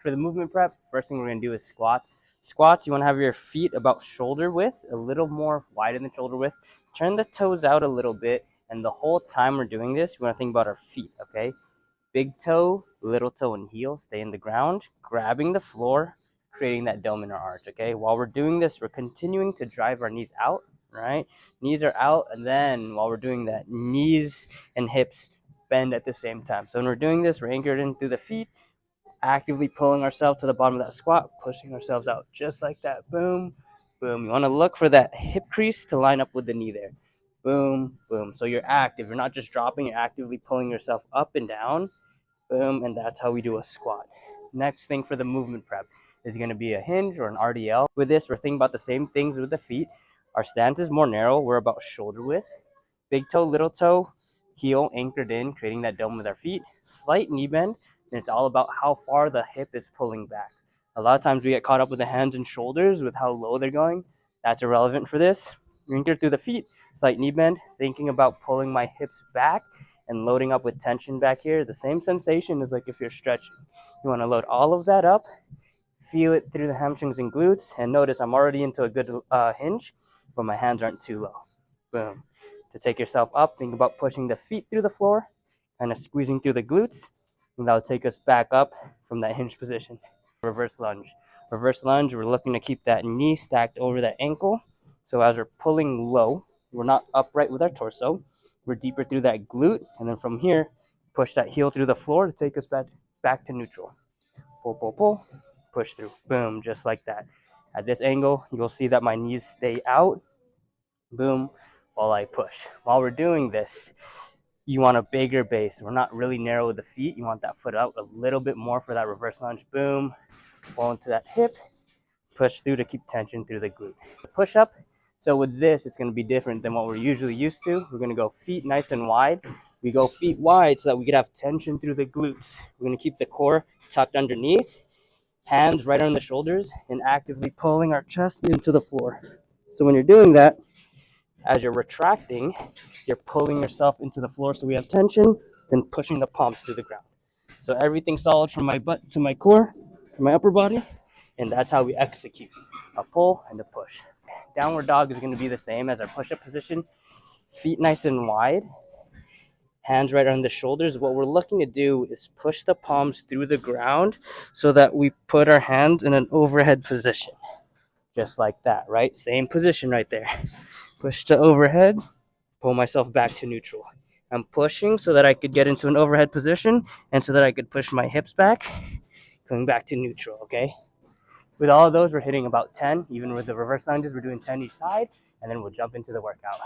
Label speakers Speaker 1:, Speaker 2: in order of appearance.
Speaker 1: For the movement prep, first thing we're going to do is squats. Squats, you want to have your feet about shoulder width, a little more wider than shoulder width. Turn the toes out a little bit, and the whole time we're doing this, we want to think about our feet, okay? Big toe, little toe, and heel stay in the ground, grabbing the floor, creating that dome in our arch, okay? While we're doing this, we're continuing to drive our knees out, right? Knees are out, and then while we're doing that, knees and hips bend at the same time. So when we're doing this, we're anchored in through the feet, actively pulling ourselves to the bottom of that squat, pushing ourselves out just like that. Boom, boom. You want to look for that hip crease to line up with the knee there. Boom, boom. So you're active. You're not just dropping, you're actively pulling yourself up and down. Boom, and that's how we do a squat. Next thing for the movement prep is going to be a hinge or an RDL. With this, we're thinking about the same things with the feet. Our stance is more narrow. We're about shoulder width. Big toe, little toe, heel anchored in, creating that dome with our feet. Slight knee bend, and it's all about how far the hip is pulling back. A lot of times we get caught up with the hands and shoulders with how low they're going. That's irrelevant for this. Anchor through the feet, slight knee bend, thinking about pulling my hips back and loading up with tension back here. The same sensation is like if you're stretching. You want to load all of that up, feel it through the hamstrings and glutes, and notice I'm already into a good hinge, but my hands aren't too low. Boom. To take yourself up, think about pushing the feet through the floor, kind of squeezing through the glutes, and that'll take us back up from that hinge position. Reverse lunge. Reverse lunge, we're looking to keep that knee stacked over that ankle. So as we're pulling low, we're not upright with our torso. We're deeper through that glute, and then from here, push that heel through the floor to take us back to neutral. Pull, pull, pull, push through. Boom, just like that. At this angle, you'll see that my knees stay out. Boom, while I push. While we're doing this, you want a bigger base. We're not really narrow with the feet. You want that foot out a little bit more for that reverse lunge. Boom, pull into that hip, push through to keep tension through the glute. Push up. So with this, it's going to be different than what we're usually used to. We're going to go feet nice and wide. We go feet wide so that we could have tension through the glutes. We're going to keep the core tucked underneath, hands right on the shoulders, and actively pulling our chest into the floor. So when you're doing that, as you're retracting, you're pulling yourself into the floor so we have tension, then pushing the palms to the ground. So everything solid from my butt to my core, to my upper body, and that's how we execute a pull and a push. Downward dog is going to be the same as our push-up position. Feet nice and wide, hands right on the shoulders. What we're looking to do is push the palms through the ground so that we put our hands in an overhead position. Just like that, right? Same position right there. Push to overhead, pull myself back to neutral. I'm pushing so that I could get into an overhead position and so that I could push my hips back, coming back to neutral, okay? With all of those, we're hitting about 10. Even with the reverse lunges, we're doing 10 each side, and then we'll jump into the workout.